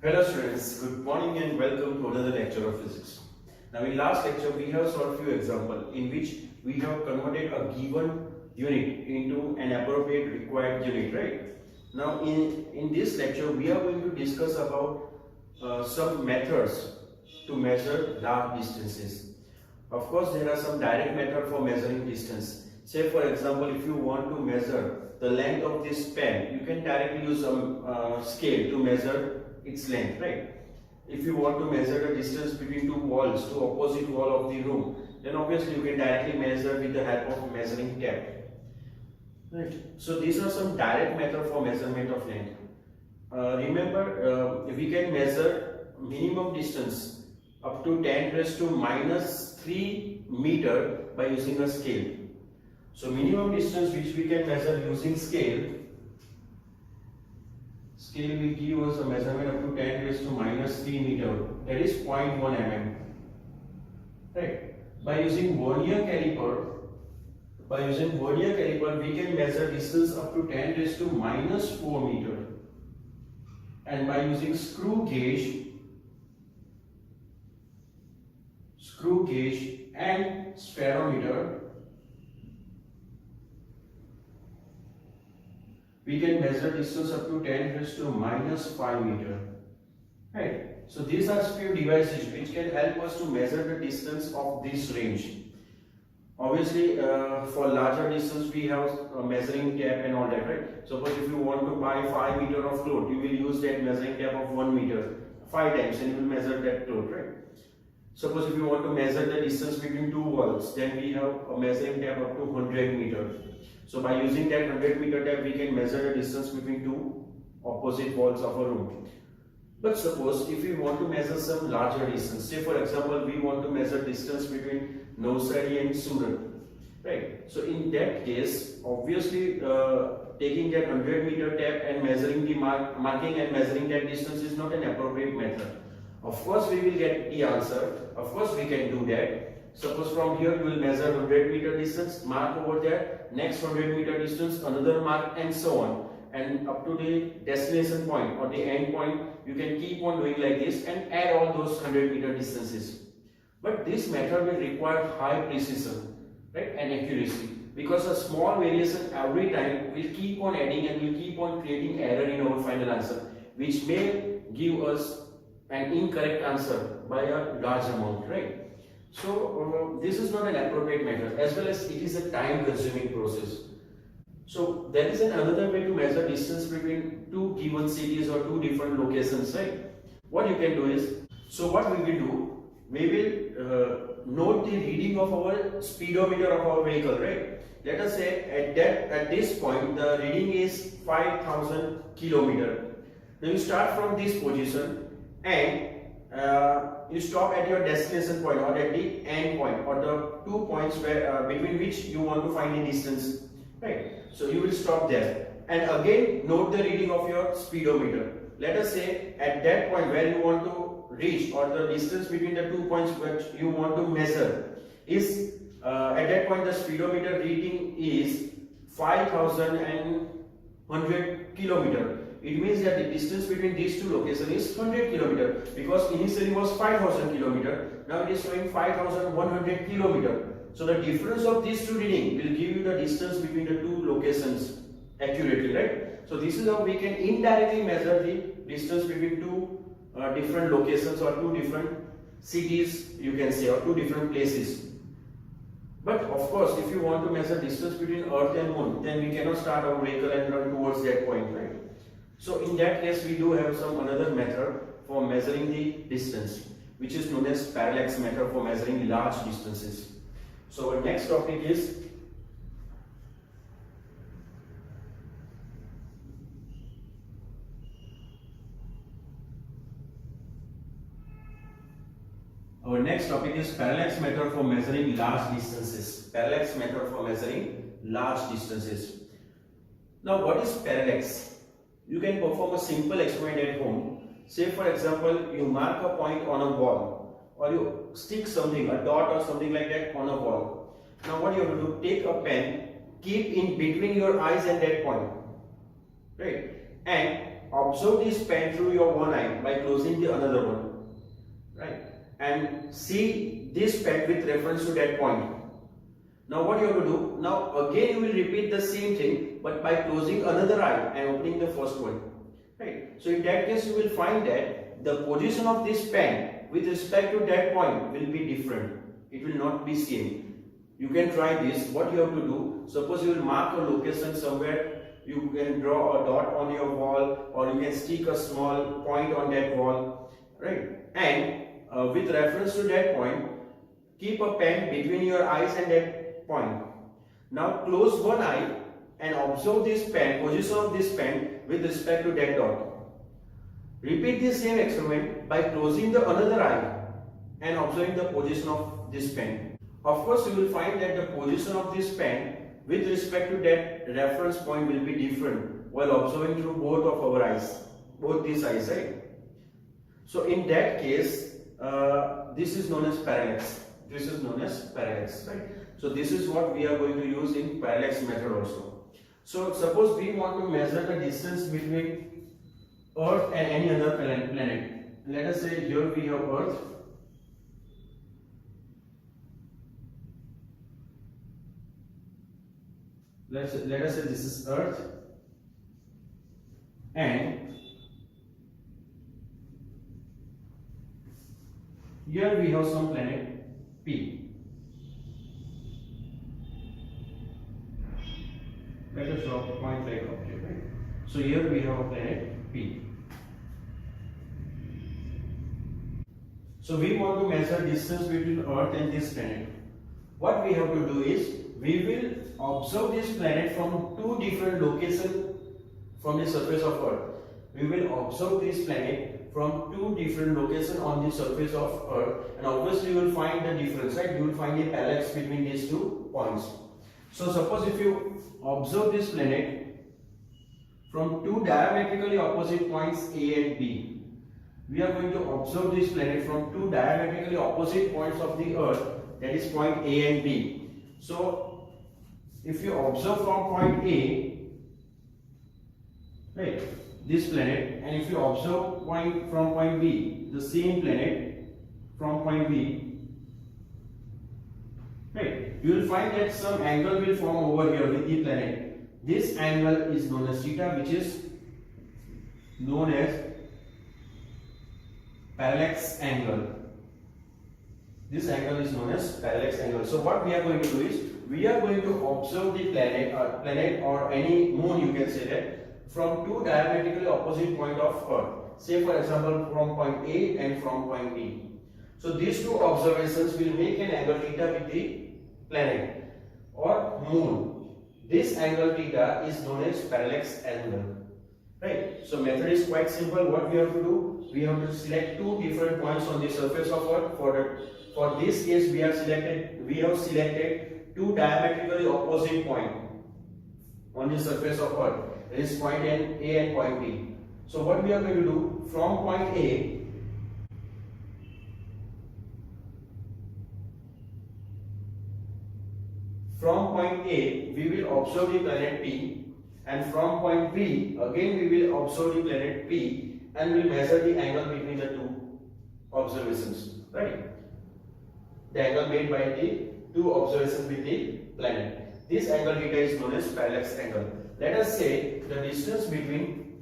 Hello students, good morning and welcome to another lecture of physics. Now in last lecture we have solved few examples in which we have converted a given unit into an appropriate required unit, right? Now in this lecture we are going to discuss about some methods to measure large distances. Of course there are some direct method for measuring distance. Say for example, if you want to measure the length of this pen, you can directly use some scale to measure its length, right? If you want to measure the distance between two walls, to opposite wall of the room, then obviously you can directly measure with the help of measuring tape, right? So these are some direct method for measurement of length. Remember, we can measure minimum distance up to 10 raised to minus 3 meter by using a scale. So minimum distance which we can measure using scale will give us a measurement up to 10 raised to minus 3 meter, that is 0.1 mm, right? By using vernier caliper, we can measure distance up to 10 raised to minus 4 meter, and by using screw gauge and spherometer, we can measure distance up to 10 raised to minus 5 meter, right? So these are few devices which can help us to measure the distance of this range. Obviously, for larger distance we have measuring tape and all that, right? Suppose if you want to buy 5 meter of cloth, you will use that measuring tape of 1 meter 5 times and you will measure that cloth, right? Suppose if you want to measure the distance between two walls, then we have a measuring tape up to 100 meter. So by using that 100 meter tape, we can measure the distance between two opposite walls of a room. But suppose if we want to measure some larger distance, say for example, we want to measure distance between Navsari and Surat, right? So in that case, obviously taking that 100 meter tape and measuring the marking and measuring that distance is not an appropriate method. Of course we will get the answer, of course we can do that. Suppose from here you will measure 100 meter distance, mark over there, next 100 meter distance, another mark, and so on. And up to the destination point or the end point, you can keep on doing like this and add all those 100 meter distances. But this method will require high precision, right, and accuracy, because a small variation every time will keep on adding and will keep on creating error in our final answer, which may give us an incorrect answer by a large amount, right? So this is not an appropriate method, as well as it is a time consuming process. So there is another way to measure distance between two given cities or two different locations, right? What you can do is, so what we will do, we will note the reading of our speedometer of our vehicle, right? Let us say at this point the reading is 5000 kilometer. Now you start from this position and you stop at your destination point or at the end point or the 2 points where between which you want to find the distance, right? So you will stop there and again note the reading of your speedometer. Let us say at that point where you want to reach, or the distance between the 2 points which you want to measure is at that point the speedometer reading is 5100 kilometer. It means that the distance between these two locations is 100 kilometer, because initially was 5000 kilometer, now it is showing 5100 kilometer. So the difference of these two readings will give you the distance between the two locations accurately, right? So this is how we can indirectly measure the distance between two different locations or two different cities, you can say, or two different places. But of course, if you want to measure distance between Earth and Moon, then we cannot start our vehicle and run towards that point, right? So in that case, we do have some another method for measuring the distance, which is known as parallax method for measuring large distances. So our next topic is parallax method for measuring large distances. Parallax method for measuring large distances. Now what is parallax? You can perform a simple experiment at home. Say for example, you mark a point on a wall, or you stick something, a dot or something like that on a wall. Now what you have to do, take a pen, keep in between your eyes and that point, right? And observe this pen through your one eye by closing the another one, right? And see this pen with reference to that point. Now what you have to do? Now again you will repeat the same thing, but by closing another eye and opening the first one, right? So in that case you will find that the position of this pen with respect to that point will be different. It will not be same. You can try this. What you have to do? Suppose you will mark a location somewhere. You can draw a dot on your wall, or you can stick a small point on that wall, right? And with reference to that point, keep a pen between your eyes and that point. Now close one eye and observe this pen, position of this pen with respect to that dot. Repeat the same experiment by closing the another eye and observing the position of this pen. Of course, you will find that the position of this pen with respect to that reference point will be different while observing through both of our eyes, both these eyes, right? So in that case, this is known as parallax. This is known as parallax, right? So this is what we are going to use in parallax method also. So suppose we want to measure the distance between Earth and any other planet. Let us say here we have Earth. Let us say this is Earth, and here we have some planet P. Let us draw a point like object, right? So here we have a planet P. So we want to measure distance between Earth and this planet. What we have to do is we will observe this planet from two different locations from the surface of Earth. We will observe this planet from two different locations on the surface of Earth, and obviously you will find the difference, right? You will find the parallax between these two points. So suppose if you observe this planet from two diametrically opposite points A and B, we are going to observe this planet from two diametrically opposite points of the Earth, that is point A and B. So if you observe from point A, right, this planet, and if you observe from point B, the same planet from point B, right, you will find that some angle will form over here with the planet. This angle is known as theta, which is known as parallax angle. This angle is known as parallax angle. So what we are going to do is we are going to observe the planet or any moon, you can say that, from two diametrically opposite point of Earth. Say for example from point A and from point B. So these two observations will make an angle theta with the planet or moon. This angle theta is known as parallax angle. Right? So method is quite simple. What we have to do? We have to select two different points on the surface of Earth. For this case, we have selected two diametrically opposite points on the surface of Earth. That is point A and point B. So what we are going to do, from point A, we will observe the planet P, and from point B again we will observe the planet P and will measure the angle between the two observations, right? The angle made by the two observations with the planet. This angle theta is known as parallax angle. Let us say the distance between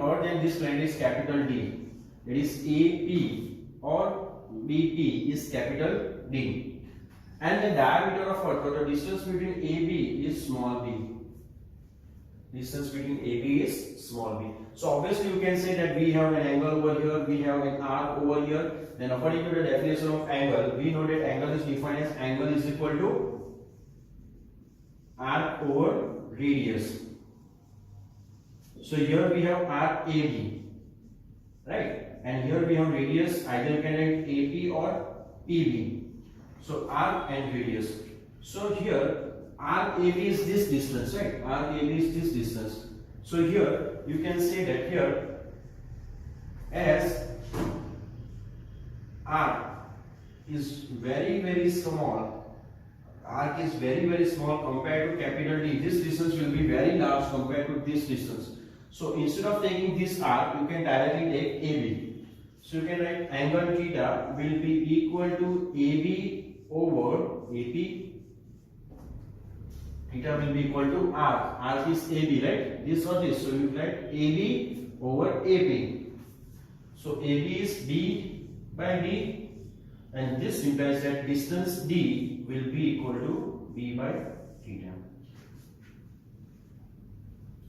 Earth and this planet is capital D. It is AP or BP is capital D. And the diameter of Earth, or the distance between AB is small b. Distance between AB is small b. So obviously you can say that we have an angle over here, we have an arc over here. Then according to the definition of angle, we know that angle is defined as angle is equal to arc over radius. So here we have arc AB, right? And here we have radius, either you can write AP or PB. So arc and radius. So here arc AB is this distance, right? Arc AB is this distance. So here you can say that here as arc is very small, arc is very small compared to capital D, this distance will be very large compared to this distance. So instead of taking this arc, you can directly take AB. So you can write angle theta will be equal to AB over AP. Theta will be equal to arc. Arc is AB, right? This or this. So you write AB over AP. So AB is B by D, and this implies that distance D will be equal to B by theta.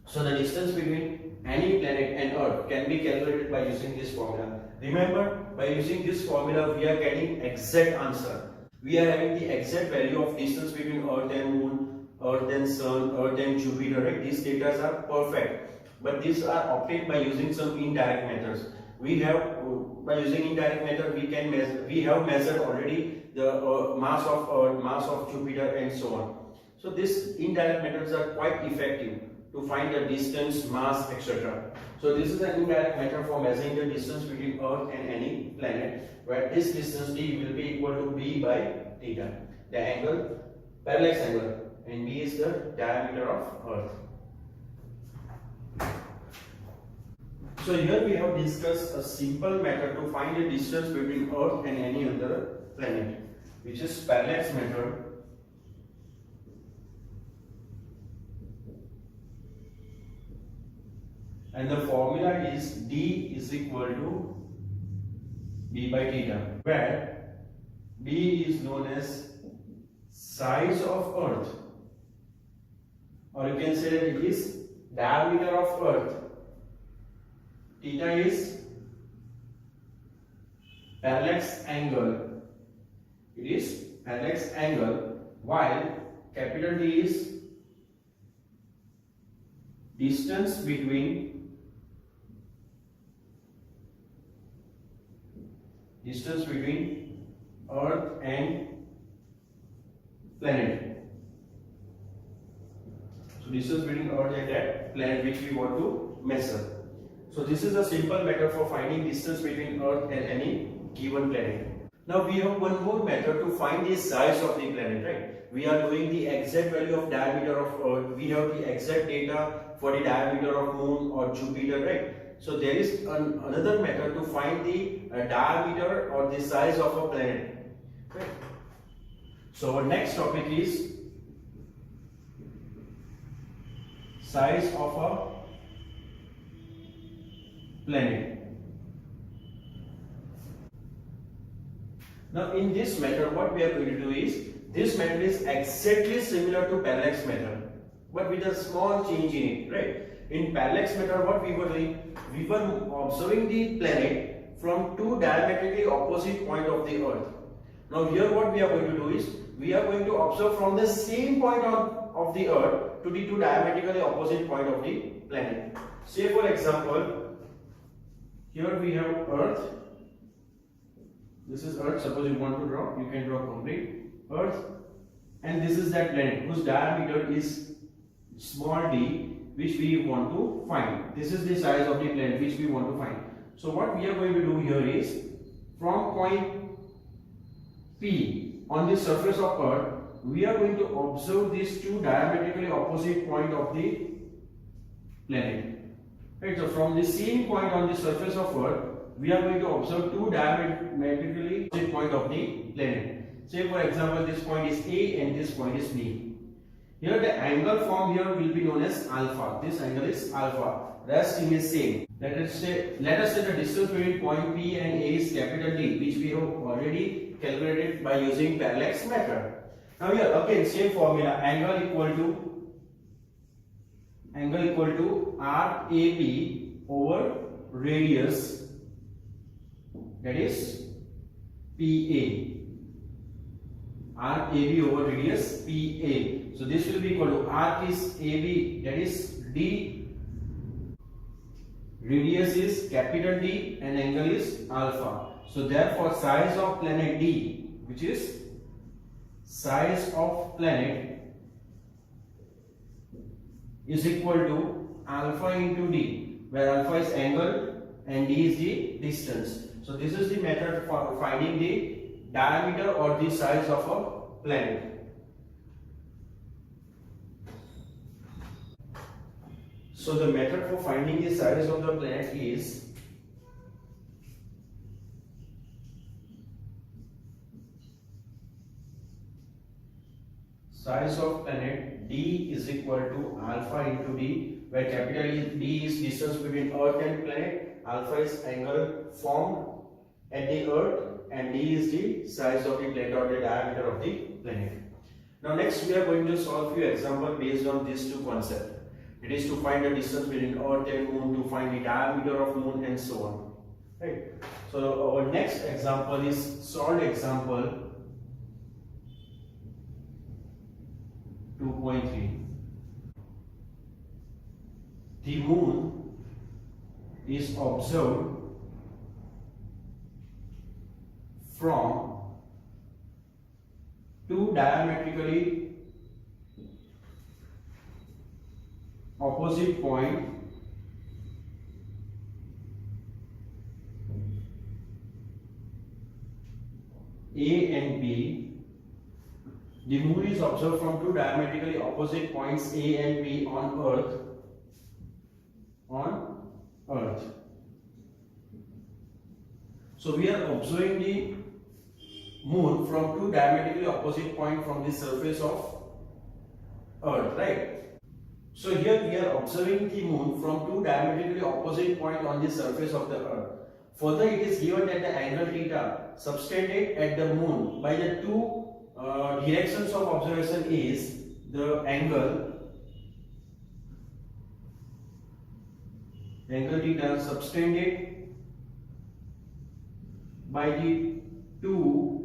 So the distance between any planet and Earth can be calculated by using this formula. Remember, by using this formula, we are getting exact answer. We are having the exact value of distance between Earth and Moon, Earth and Sun, Earth and Jupiter, right? These data are perfect, but these are obtained by using some indirect methods. We have, by using indirect method, we can measure. We have measured already the mass of Earth, mass of Jupiter, and so on. So these indirect methods are quite effective to find the distance, mass, etc. So this is an indirect method for measuring the distance between Earth and any planet, where this distance d will be equal to b by theta, the angle, parallax angle, and b is the diameter of Earth. So here we have discussed a simple method to find the distance between Earth and any other planet, which is parallax method. And the formula is d is equal to b by theta, where b is known as size of Earth, or you can say that it is diameter of Earth. Theta is parallax angle. It is parallax angle, while capital D is distance between Earth and planet. So distance between Earth and that planet which we want to measure. So this is a simple method for finding distance between Earth and any given planet. Now we have one more method to find the size of the planet, right? We are knowing the exact value of diameter of Earth. We have the exact data for the diameter of Moon or Jupiter, right? So there is another method to find the diameter or the size of a planet, right? So our next topic is size of a planet. Now in this method, what we are going to do is, this method is exactly similar to parallax method, but with a small change in it, right? In parallax method, what we were doing, we were observing the planet from two diametrically opposite points of the Earth. Now here what we are going to do is, we are going to observe from the same point of the Earth to the two diametrically opposite point of the planet. Say for example, here we have Earth. This is Earth. Suppose you want to draw, you can draw complete Earth, and this is that planet whose diameter is small d, which we want to find. This is the size of the planet which we want to find. So what we are going to do here is, from point P on the surface of Earth, we are going to observe these two diametrically opposite points of the planet. Right, so from the same point on the surface of Earth, we are going to observe two diametrically opposite points of the planet. Say for example, this point is A and this point is B. Here the angle formed here will be known as alpha. This angle is alpha. Rest thing is same. Let us say the distance between point P and A is capital D, which we have already calculated by using parallax method. Now here again same formula, angle equal to RAB over radius, that is PA. RAB over radius PA. So this will be equal to arc is AB, that is D, radius is capital D, and angle is alpha. So therefore size of planet D, which is size of planet, is equal to alpha into D, where alpha is angle and D is the distance. So this is the method for finding the diameter or the size of a planet. So the method for finding the size of the planet is size of planet D is equal to alpha into D, where capital D is distance between Earth and planet, alpha is angle formed at the Earth, and D is the size of the planet or the diameter of the planet. Now next we are going to solve few examples based on these two concepts. It is to find the distance between Earth and Moon, to find the diameter of Moon, and so on. Right. So our next example is solved example 2.3. The Moon is observed from two diametrically opposite points A and B. The Moon is observed from two diametrically opposite points A and B on Earth. So we are observing the Moon from two diametrically opposite points from the surface of Earth, right? So here we are observing the Moon from two diametrically opposite points on the surface of the Earth. Further, it is given that the angle theta subtended at the Moon by the two directions of observation is the angle theta subtended by the two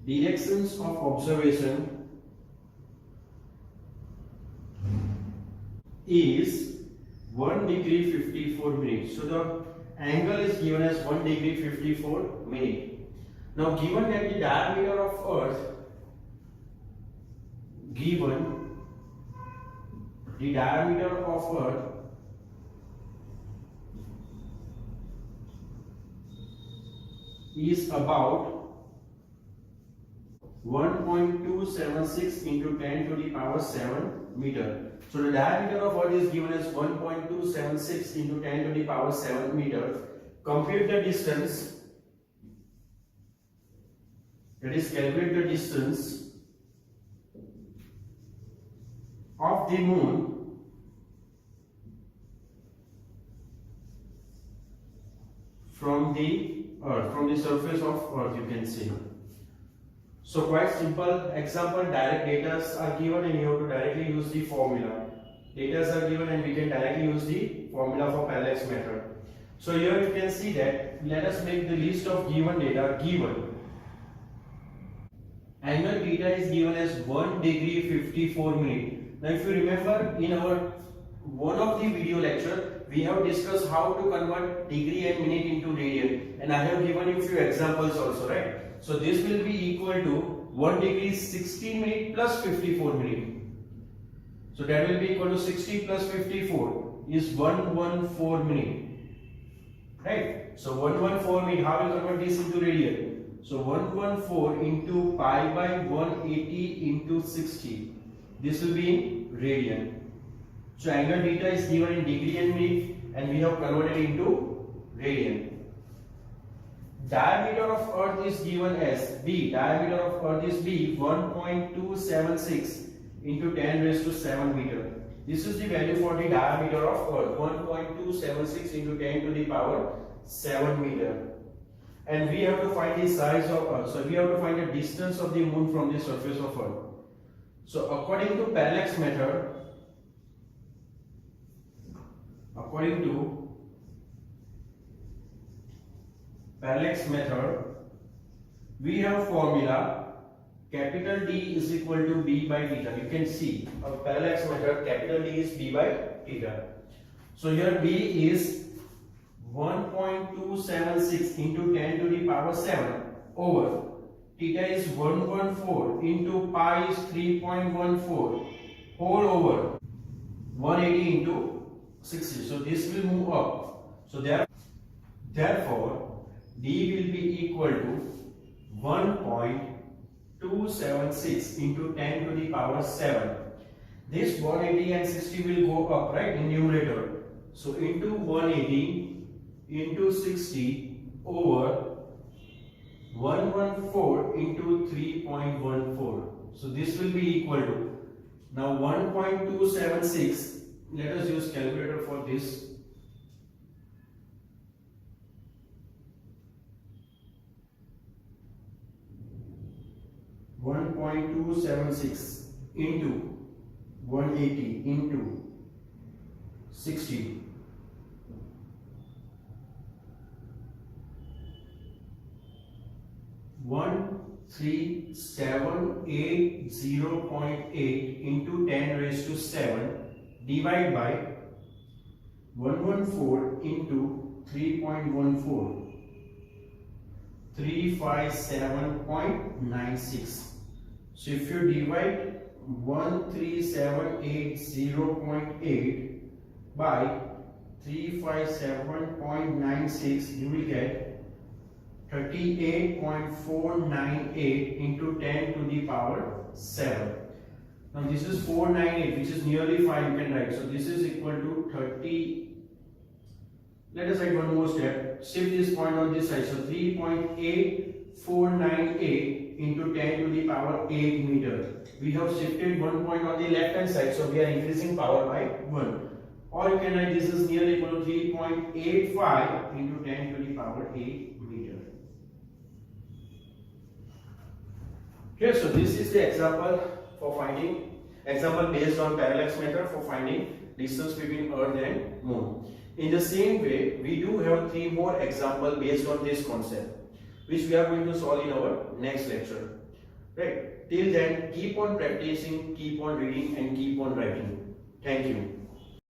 directions of observation is 1 degree 54 minutes. So the angle is given as 1 degree 54 minutes. Now given that the diameter of Earth, is about 1.276 into 10 to the power 7 meter. So the diameter of Earth is given as 1.276 into 10 to the power 7 meter. Compute the distance, that is calculate the distance of the Moon from the Earth, from the surface of Earth, you can see. So quite simple example, direct data are given and you have to directly use the formula. Data are given and we can directly use the formula for parallax method. So here you can see that, let us make the list of given data. Given angle theta is given as 1 degree 54 minutes. Now if you remember, in our one of the video lecture we have discussed how to convert degree and minute into radian, and I have given you few examples also, right? So this will be equal to 1 degree 60 minutes plus 54 minutes. So that will be equal to 60 plus 54 is 114 minutes. Right? So 114 minutes, how will convert this into radian? So 114 into pi by 180 into 60. This will be in radian. So angle theta is given in degree and minute and we have converted into radian. Diameter of Earth is given as B. Diameter of Earth is B, 1.276 into 10 raised to 7 meter. This is the value for the diameter of Earth, 1.276 into 10 to the power 7 meter. And we have to find the size of Earth. So we have to find the distance of the Moon from the surface of Earth. So according to parallax method, we have formula capital D is equal to B by theta. You can see our parallax method, capital D is B by theta. So here B is 1.276 into 10 to the power 7 over theta is 114 into pi is 3.14 whole over 180 into 60. So this will move up. So therefore D will be equal to 1.276 276 into 10 to the power 7. This 180 and 60 will go up, right, in numerator. So into 180 into 60 over 114 into 3.14. So this will be equal to, now 1.276, let us use calculator for this. .276 into 180 into 60. 13780.8 into 10 raised to 7 divided by 114 into 3.14, 357.96. So if you divide 13780.8 by 357.96, you will get 38.498 into 10 to the power 7. Now this is 498, which is nearly 5, you can write. So this is equal to 30. Let us write one more step. Shift this point on this side. So 3.8498 into 10 to the power 8 meter. We have shifted one point on the left hand side, so we are increasing power by 1. Or you can write this is nearly equal to 3.85 into 10 to the power 8 meter. Okay, so this is the example for finding, example based on parallax method for finding distance between Earth and Moon. In the same way, we do have 3 more examples based on this concept, which we are going to solve in our next lecture. Right? Till then, keep on practicing, keep on reading, and keep on writing. Thank you.